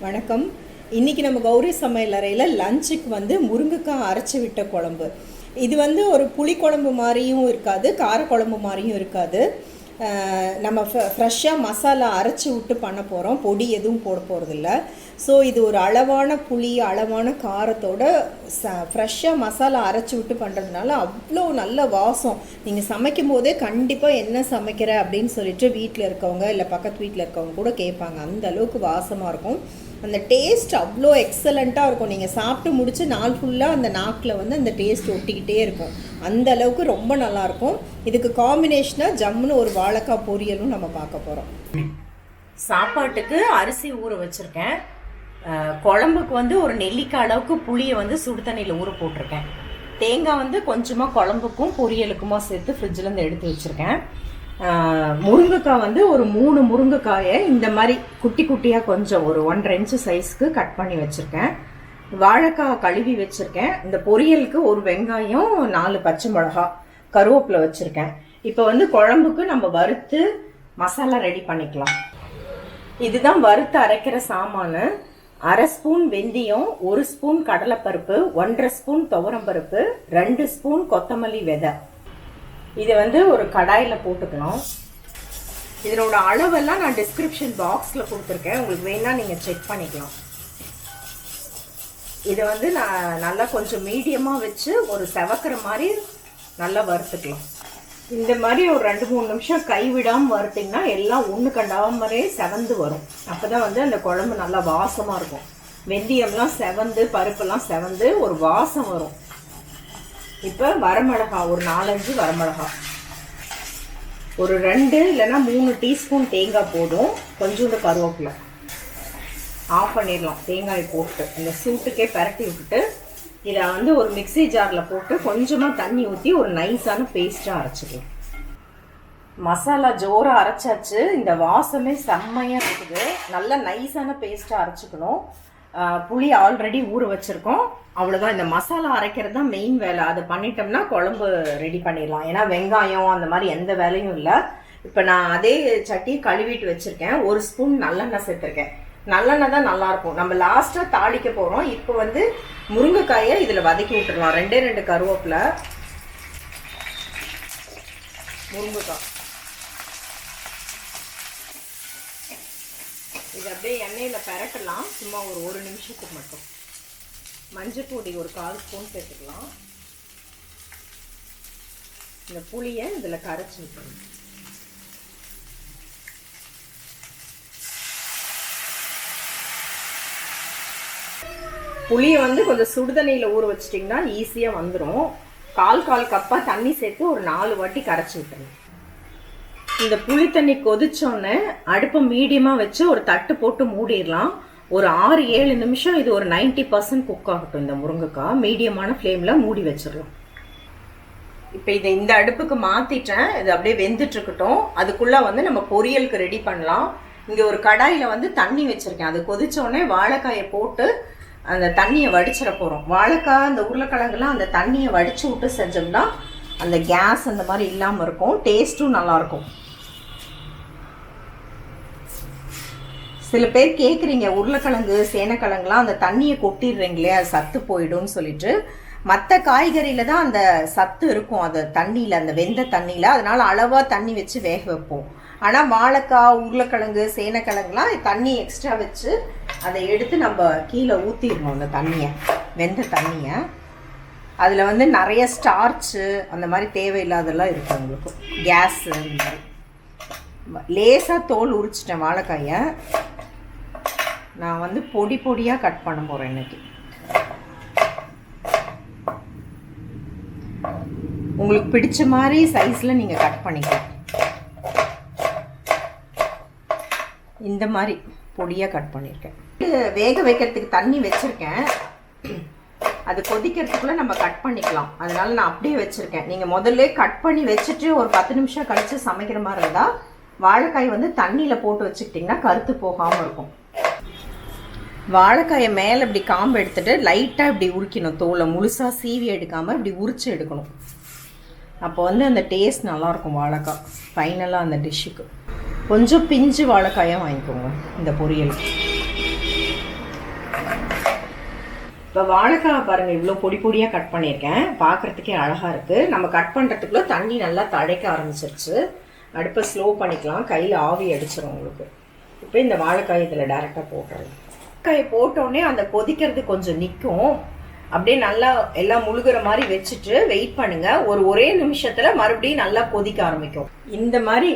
வணக்கம். இன்றைக்கி நம்ம கௌரி சமையலறையில் லஞ்சுக்கு வந்து முருங்கைக்காய் அரைச்சி விட்ட குழம்பு. இது வந்து ஒரு புளி குழம்பு மாதிரியும் இருக்காது, காரக்குழம்பு மாதிரியும் இருக்காது. நம்ம ஃப்ரெஷ்ஷாக மசாலா அரைச்சி விட்டு பண்ண போகிறோம், பொடி எதுவும் போட போகிறதில்ல. ஸோ இது ஒரு அளவான புளி, அளவான காரத்தோட ஃப்ரெஷ்ஷாக மசாலா அரைச்சி விட்டு பண்ணுறதுனால அவ்வளோ நல்ல வாசம். நீங்கள் சமைக்கும் போதே கண்டிப்பாக என்ன சமைக்கிற அப்படின்னு சொல்லிட்டு வீட்டில் இருக்கவங்க இல்லை பக்கத்து வீட்டில் இருக்கவங்க கூட கேட்பாங்க. அந்த அளவுக்கு வாசமாக இருக்கும். அந்த டேஸ்ட் அவ்வளோ எக்ஸலண்ட்டாக இருக்கும். நீங்கள் சாப்பிட்டு முடித்து நாள் ஃபுல்லாக அந்த நாக்கில் வந்து அந்த டேஸ்ட் ஒட்டிக்கிட்டே இருக்கும். அந்த அளவுக்கு ரொம்ப நல்லாயிருக்கும். இதுக்கு காம்பினேஷனாக ஜம்முன்னு ஒரு வாழைக்காய் பொரியலும் நம்ம பார்க்க போகிறோம். சாப்பாட்டுக்கு அரிசி ஊற வச்சுருக்கேன். குழம்புக்கு வந்து ஒரு நெல்லிக்காய் அளவுக்கு புளியை வந்து சுடு தண்ணியில் ஊற போட்டிருக்கேன். தேங்காய் வந்து கொஞ்சமாக குழம்புக்கும் பொரியலுக்குமா சேர்த்து ஃப்ரிட்ஜிலேருந்து எடுத்து வச்சுருக்கேன். முருங்கைக்காய் வந்து ஒரு 3 முருங்கைக்காயை இந்த மாதிரி குட்டி குட்டியாக கொஞ்சம் ஒரு 1.5 இன்ச்சு சைஸ்க்கு கட் பண்ணி வச்சுருக்கேன். வாழைக்காய் கழுவி வச்சுருக்கேன். இந்த பொரியலுக்கு ஒரு வெங்காயம், 4 பச்சை மிளகா, கருவேப்பிலை வச்சுருக்கேன். இப்போ வந்து குழம்புக்கு நம்ம வறுத்து மசாலா ரெடி பண்ணிக்கலாம். இதுதான் வறுத்து அரைக்கிற சாமானு. 1/2 ஸ்பூன் வெந்தயம், 1 ஸ்பூன் கடலைப்பருப்பு, 1.5 ஸ்பூன் துவரம்பருப்பு, 2 ஸ்பூன் கொத்தமல்லி விதை. இதை வந்து ஒரு கடாயில் போட்டுக்கலாம். இதனோட அளவெல்லாம் நான் டிஸ்கிரிப்ஷன் பாக்ஸில் கொடுத்துருக்கேன், உங்களுக்கு வேணால் நீங்கள் செக் பண்ணிக்கலாம். இதை வந்து நான் நல்லா கொஞ்சம் மீடியமாக வச்சு ஒரு செவக்கிற மாதிரி நல்லா வறுத்துக்கலாம். இந்த மாதிரி ஒரு 2-3 நிமிஷம் கைவிடாமல் வறுத்திங்கன்னா எல்லாம் ஒன்று கண்டாமலே செவந்து வரும். அப்போ தான் வந்து அந்த குழம்பு நல்லா வாசமாக இருக்கும். வெந்தயம்லாம் செவந்து, பருப்பெல்லாம் செவந்து ஒரு வாசம் வரும். இப்போ வரமிளகா ஒரு 4-5 வரமிளகா, ஒரு 2 இல்லைன்னா 3 டீஸ்பூன் தேங்காய் போதும். கொஞ்சோண்டு கருவேப்பிலை ஆஃப் பண்ணிடலாம். தேங்காய் போட்டு இந்த சூட்டுக்கே பரட்டி விட்டுட்டு இதை வந்து ஒரு மிக்சி ஜாரில் போட்டு கொஞ்சமாக தண்ணி ஊற்றி ஒரு நைஸான பேஸ்ட்டாக அரைச்சிக்கலாம். மசாலா ஜோராக அரைச்சாச்சு. இந்த வாசமே செம்மையாக இருக்குது. நல்லா நைஸான பேஸ்ட்டாக அரைச்சிக்கணும். புளி ஆல்ரெடி ஊற வச்சுருக்கோம். அவ்வளோதான். இந்த மசாலா அரைக்கிறது தான் மெயின் வேலை. அதை பண்ணிட்டோம்னா குழம்பு ரெடி பண்ணிடலாம். ஏன்னா வெங்காயம் அந்த மாதிரி எந்த வேலையும் இல்லை. இப்போ நான் அதே சட்டியை கழுவிட்டு வச்சுருக்கேன். 1 ஸ்பூன் நல்லெண்ணெய் சேர்த்துருக்கேன். நல்லெண்ணெய் தான் நல்லாயிருக்கும். நம்ம லாஸ்ட்டாக தாளிக்க போகிறோம். இப்போ வந்து முருங்கைக்காயை இதில் வதக்கி விட்டுருலாம். 2 கருவேப்பிலை, முருங்கைக்காய் இது அப்படியே எண்ணெயில் பரட்டலாம். சும்மா ஒரு 1 நிமிஷத்துக்கு மட்டும். மஞ்சள் பொடி ஒரு 1/4 ஸ்பூன் சேர்த்துக்கலாம். இந்த புளியை இதில் கரைச்சி விட்டுருங்க. புளியை வந்து கொஞ்சம் சுடுதண்ணியில் ஊற வச்சிட்டிங்கன்னா ஈஸியாக வந்துடும். 1/4 கப்பாக தண்ணி சேர்த்து ஒரு 4 வாட்டி கரைச்சி விட்டுருங்க. இந்த புளி தண்ணி கொதிச்சோன்னே அடுப்பை மீடியமாக வச்சு ஒரு தட்டு போட்டு மூடிடலாம். ஒரு 6-7 நிமிஷம் இது ஒரு 90% குக் ஆகட்டும். இந்த முருங்கைக்காய் மீடியமான ஃப்ளேமில் மூடி வச்சிடலாம். இப்போ இதை இந்த அடுப்புக்கு மாற்றிட்டேன். இது அப்படியே வெந்துட்டுருக்கட்டும். அதுக்குள்ளே வந்து நம்ம பொரியலுக்கு ரெடி பண்ணலாம். இங்கே ஒரு கடாயில் வந்து தண்ணி வச்சுருக்கேன். அது கொதிச்சோடனே வாழைக்காயை போட்டு அந்த தண்ணியை வடிச்சிட போகிறோம். வாழைக்காய் அந்த உருளைக்கிழங்குலாம் அந்த தண்ணியை வடித்து விட்டு செஞ்சோம்னா அந்த கேஸ் அந்த மாதிரி இல்லாமல் இருக்கும். டேஸ்ட்டும் நல்லாயிருக்கும். சில பேர் கேட்குறீங்க, உருளைக்கிழங்கு சேனக்கிழங்குலாம் அந்த தண்ணியை கொட்டிடுறீங்களே, அது சத்து போயிடும்னு சொல்லிட்டு. மற்ற காய்கறியில் தான் அந்த சத்து இருக்கும், அது தண்ணியில், அந்த வெந்த தண்ணியில். அதனால் அளவாக தண்ணி வச்சு வேக வைப்போம். ஆனால் வாழைக்காய், உருளைக்கிழங்கு, சேனக்கிழங்குலாம் தண்ணி எக்ஸ்ட்ரா வச்சு அதை எடுத்து நம்ம கீழே ஊற்றிடணும். அந்த தண்ணியை, வெந்த தண்ணியை. அதில் வந்து நிறைய ஸ்டார்ச்சு அந்த மாதிரி தேவையில்லாதெல்லாம் இருக்குது உங்களுக்கு. கேஸு அந்த மாதிரி. லேசாக தோல் உரிச்சிட்டேன் வாழைக்காயை. நான் வந்து பொடி பொடியாக கட் பண்ண போகிறேன் இன்றைக்கி. உங்களுக்கு பிடிச்ச மாதிரி சைஸில் நீங்கள் கட் பண்ணிக்கலாம். இந்த மாதிரி பொடியாக கட் பண்ணியிருக்கேன். வேக வைக்கிறதுக்கு தண்ணி வச்சுருக்கேன். அது கொதிக்கிறதுக்குள்ளே நம்ம கட் பண்ணிக்கலாம். அதனால் நான் அப்படியே வச்சுருக்கேன். நீங்கள் முதல்ல கட் பண்ணி வச்சுட்டு ஒரு 10 நிமிஷம் கழித்து சமைக்கிற மாதிரி இருந்தால் வாழைக்காய் வந்து தண்ணியில் போட்டு வச்சுக்கிட்டிங்கன்னா கருத்து போகாமல் இருக்கும். வாழைக்காயை மேலே இப்படி காம்பு எடுத்துகிட்டு லைட்டாக இப்படி உரிக்கணும். தோலை முழுசாக சீவி எடுக்காமல் இப்படி உரித்து எடுக்கணும். அப்போ வந்து அந்த டேஸ்ட் நல்லாயிருக்கும் வாழைக்காய் ஃபைனலாக அந்த டிஷ்ஷுக்கு. கொஞ்சம் பிஞ்சு வாழைக்காயாக வாங்கிக்கோங்க இந்த பொரியல். இப்போ வாழைக்காய் பாருங்கள் இவ்வளோ பொடி பொடியாக கட் பண்ணியிருக்கேன். பார்க்குறதுக்கே அழகாக இருக்குது. நம்ம கட் பண்ணுறதுக்குள்ளே தண்ணி நல்லா தழைக்க ஆரம்பிச்சிருச்சு. அடுப்பை ஸ்லோ பண்ணிக்கலாம், கையில் ஆவி அடிச்சிடும் உங்களுக்கு. இப்போ இந்த வாழைக்காய் இதில் டைரெக்டாக போட்டுடலாம். வாழைக்காயை போட்டோடனே அந்த கொதிக்கிறது கொஞ்சம் நிற்கும். அப்படியே நல்லா எல்லாம் முழுகிற மாதிரி வச்சுட்டு வெயிட் பண்ணுங்கள். ஒரே நிமிஷத்தில் மறுபடியும் நல்லா கொதிக்க ஆரம்பிக்கும். இந்த மாதிரி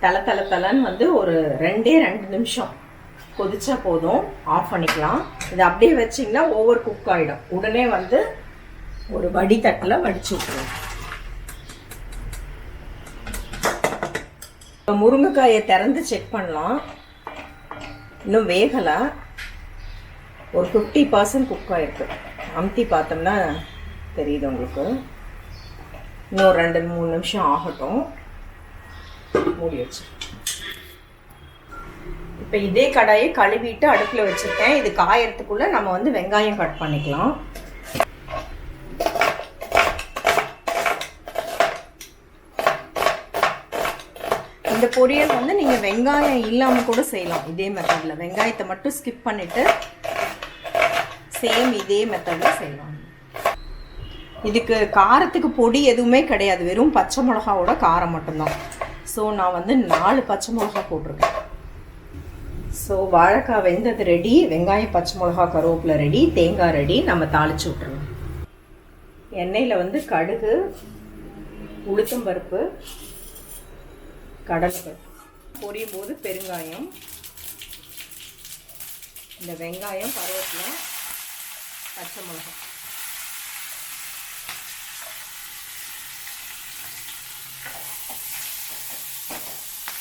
தலை வந்து ஒரு 2 நிமிஷம் கொதிச்சா போதும், ஆஃப் பண்ணிக்கலாம். இதை அப்படியே வச்சிங்கன்னா ஓவர் குக் ஆகிடும். உடனே வந்து ஒரு வடித்தட்டில் வடிச்சு விட்டுருவோம். இப்போ முருங்கைக்காயை திறந்து செக் பண்ணலாம். இன்னும் வேகலை, ஒரு 50% குக் ஆகிருக்கு. அமுத்தி பார்த்தோம்னா தெரியுது உங்களுக்கு. இன்னும் 2-3 நிமிஷம் ஆகட்டும், மூடி வச்சு. இப்போ இதே கடாயை கழுவிட்டு அடுப்பில் வச்சுருக்கேன். இது காயறதுக்குள்ளே நம்ம வந்து வெங்காயம் கட் பண்ணிக்கலாம். இந்த பொரியல் வந்து நீங்கள் வெங்காயம் இல்லாமல் கூட செய்யலாம். இதே மெத்தடில் வெங்காயத்தை மட்டும் ஸ்கிப் பண்ணிவிட்டு சேம் இதே மெத்தடில் செய்யலாம். இதுக்கு காரத்துக்கு பொடி எதுவுமே கிடையாது, வெறும் பச்சை மிளகாவோட காரம் மட்டும்தான். ஸோ நான் வந்து 4 பச்சை மிளகா போட்டிருக்கேன். ஸோ வாழைக்காய் வெந்தது ரெடி, வெங்காயம் பச்சை மிளகா கருவேப்பிலை ரெடி, தேங்காய் ரெடி. நம்ம தாளித்து விட்டுருவோம். எண்ணெயில் வந்து கடுகு, உளுத்தம்பருப்பு, கடலைப்பருப்பு பொரியும் போது பெருங்காயம், இந்த வெங்காயம், கருவேப்பிலை, பச்சை மிளகா.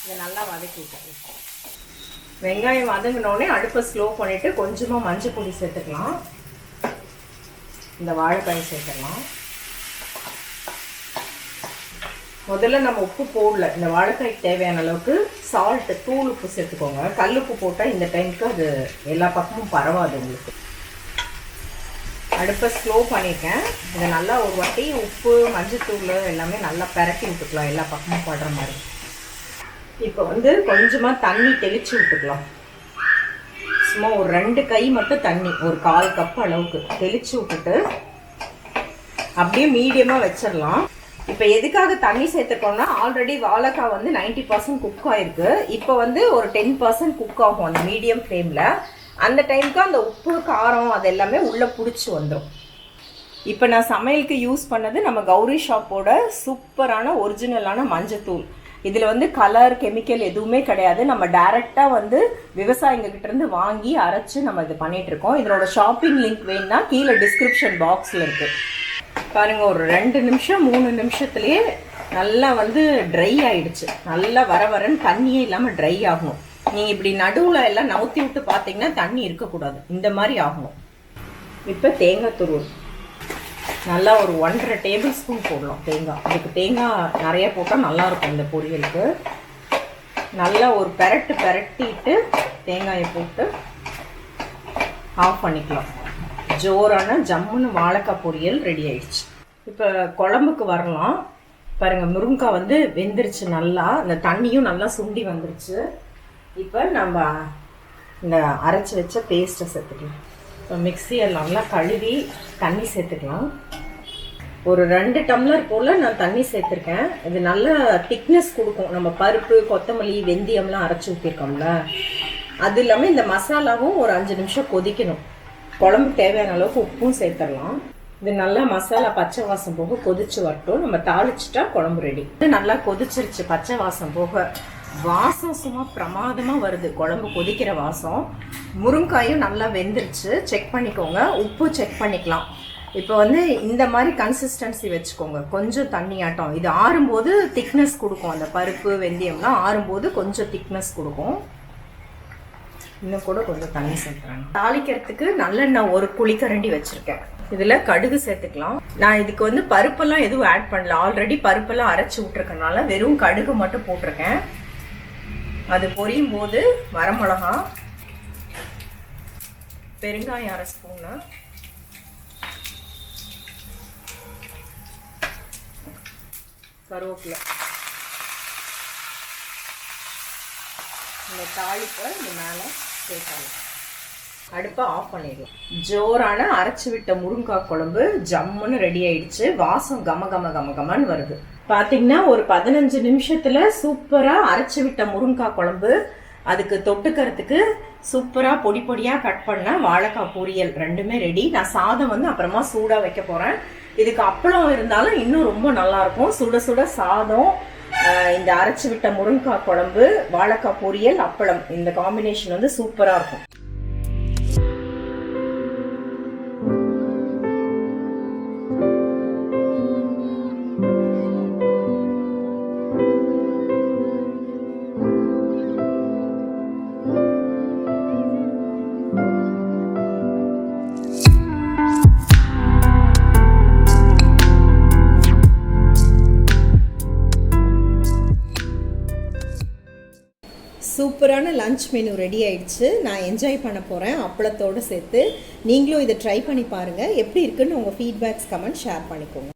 இதை நல்லா வதக்கி விட்டுருவோம். வெங்காயம் வதங்கினோடனே அடுப்பை ஸ்லோ பண்ணிவிட்டு கொஞ்சமாக மஞ்சள் பொடி சேர்த்துக்கலாம். இந்த வாழைக்காயை சேர்த்துக்கலாம். முதல்ல நம்ம உப்பு போடல, இந்த வாழைக்காய்க்கு தேவையான அளவுக்கு சால்ட்டு, தூள் உப்பு சேர்த்துக்கோங்க. கல் உப்பு போட்டால் இந்த டைமுக்கு அது எல்லா பக்கமும் பரவாது உங்களுக்கு. அடுப்பை ஸ்லோ பண்ணியிருக்கேன். இதை நல்லா ஒரு வாட்டி உப்பு, மஞ்சத்தூள் எல்லாமே நல்லா பரட்டி விட்டுக்கலாம், எல்லா பக்கமும் படுற மாதிரி. இப்போ வந்து கொஞ்சமாக தண்ணி தெளித்து விட்டுக்கலாம். சும்மா ஒரு 2 கை மட்டும் தண்ணி, ஒரு 1/4 கப் அளவுக்கு தெளித்து விட்டுட்டு அப்படியே மீடியமாக வச்சிடலாம். இப்போ எதுக்காக தண்ணி சேர்த்துக்கோன்னா, ஆல்ரெடி வாழைக்காய் வந்து 90% குக் ஆகிருக்கு. இப்போ வந்து ஒரு 10% குக் ஆகும் அந்த மீடியம் ஃப்ளேமில். அந்த டைமுக்கு அந்த உப்பு, காரம் அது எல்லாமே உள்ளே பிடிச்சி வந்துடும். இப்போ நான் சமையலுக்கு யூஸ் பண்ணது நம்ம கௌரி ஷாப்போட சூப்பரான ஒரிஜினலான மஞ்சத்தூள். இதில் வந்து கலர், கெமிக்கல் எதுவுமே கிடையாது. நம்ம டைரெக்டாக வந்து விவசாயிங்கக்கிட்டேருந்து வாங்கி அரைச்சி நம்ம இது பண்ணிகிட்ருக்கோம். இதனோட ஷாப்பிங் லிங்க் வேணுன்னா கீழே டிஸ்கிரிப்ஷன் பாக்ஸில் இருக்குது. பாருங்கள், ஒரு 2 நிமிஷம் 3 நிமிஷத்துலேயே நல்லா வந்து ட்ரை ஆகிடுச்சு. நல்லா வரன்னு தண்ணியே இல்லாமல் ட்ரை ஆகணும். நீங்கள் இப்படி நடுவில் எல்லாம் நவுத்தி விட்டு பார்த்தீங்கன்னா தண்ணி இருக்கக்கூடாது, இந்த மாதிரி ஆகணும். இப்போ தேங்காய் துருவல் நல்லா ஒரு 1.5 டேபிள் ஸ்பூன் போடலாம் தேங்காய். இதுக்கு தேங்காய் நிறைய போட்டால் நல்லாயிருக்கும் இந்த பொரியலுக்கு. நல்லா ஒரு பெரட்டிட்டு தேங்காயை போட்டு ஆஃப் பண்ணிக்கலாம். ஜோரான ஜம்முன்னு வாழைக்காய் பொரியல் ரெடி ஆயிடுச்சு. இப்போ குழம்புக்கு வரலாம். பாருங்கள், முருங்கைக்காய் வந்து வெந்துருச்சு நல்லா, இந்த தண்ணியும் நல்லா சுண்டி வந்துருச்சு. இப்போ நம்ம இந்த அரைச்சி வச்ச பேஸ்ட்டை சேர்த்துக்கலாம். இப்போ மிக்ஸியை நல்லா கழுவி தண்ணி சேர்த்துக்கலாம். ஒரு 2 டம்ளர் போல் நான் தண்ணி சேர்த்துருக்கேன். இது நல்ல திக்னஸ் கொடுக்கும். நம்ம பருப்பு, கொத்தமல்லி, வெந்தயம்லாம் அரைச்சி ஊற்றிருக்கோம்ல, அது இல்லாமல் இந்த மசாலாவும் ஒரு 5 நிமிஷம் கொதிக்கணும். குழம்பு தேவையான அளவுக்கு உப்பும் சேர்த்துடலாம். இது நல்லா மசாலா பச்சை வாசம் போக கொதிச்சு வரட்டும். நம்ம தாளிச்சிட்டா குழம்பு ரெடி. இது நல்லா கொதிச்சிருச்சு, பச்சை வாசம் போக. வாசம் சும்மா பிரமாதமாக வருது, குழம்பு கொதிக்கிற வாசம். முருங்காயும் நல்லா வெந்துருச்சு. செக் பண்ணிக்கோங்க, உப்பு செக் பண்ணிக்கலாம். இப்போ வந்து இந்த மாதிரி கன்சிஸ்டன்சி வச்சுக்கோங்க, கொஞ்சம் தண்ணி ஆட்டம். இது ஆறும்போது திக்னஸ் கொடுக்கும். அந்த பருப்பு, வெந்தயம்லாம் ஆறும்போது கொஞ்சம் திக்னஸ் கொடுக்கும். இன்னும் கூட கொஞ்சம் தண்ணி சேர்க்குறாங்க. தாளிக்கிறதுக்கு நல்லெண்ணெய் 1 குழிக்கரண்டி வச்சுருக்கேன். இதில் கடுகு சேர்த்துக்கலாம். நான் இதுக்கு வந்து பருப்பெல்லாம் எதுவும் ஆட் பண்ணல, ஆல்ரெடி பருப்பெல்லாம் அரைச்சி விட்ருக்கனால வெறும் கடுகு மட்டும் போட்டிருக்கேன். அது பொரியும் போது வரமிளகா, பெருங்காயம் 1/2 ஸ்பூனு, கருவேப்பிலை, இந்த தாளிப்பை இந்த மேலே சேர்க்கலாம். அடுப்பை ஆஃப் பண்ணிடலாம். ஜோரான அரைச்சி விட்ட முருங்கைக்காய் குழம்பு ஜம்முன்னு ரெடி ஆயிடுச்சு. வாசம் கம கம கம கமன்னு வருது. பார்த்தீங்கன்னா ஒரு 15 நிமிஷத்துல சூப்பராக அரைச்சி விட்ட முருங்கைக்காய் குழம்பு. அதுக்கு தொட்டுக்கிறதுக்கு சூப்பராக பொடி பொடியாக கட் பண்ண வாழைக்காய் பொரியல் ரெண்டுமே ரெடி. நான் சாதம் வந்து அப்புறமா சூடாக வைக்க போகிறேன். இதுக்கு அப்பளம் இருந்தாலும் இன்னும் ரொம்ப நல்லாயிருக்கும். சுட சுட சாதம், இந்த அரைச்சி விட்ட முருங்கைக்காய் குழம்பு, வாழைக்காய் பொரியல், அப்பளம், இந்த காம்பினேஷன் வந்து சூப்பராக இருக்கும். சூப்பரான லஞ்ச் மெனு ரெடி ஆயிடுச்சு. நான் என்ஜாய் பண்ண போகிறேன் அப்பளத்தோடு சேர்த்து. நீங்களும் இதை ட்ரை பண்ணி பாருங்கள். எப்படி இருக்குன்னு உங்கள் ஃபீட்பேக்ஸ் கமெண்ட் ஷேர் பண்ணிக்கோங்க.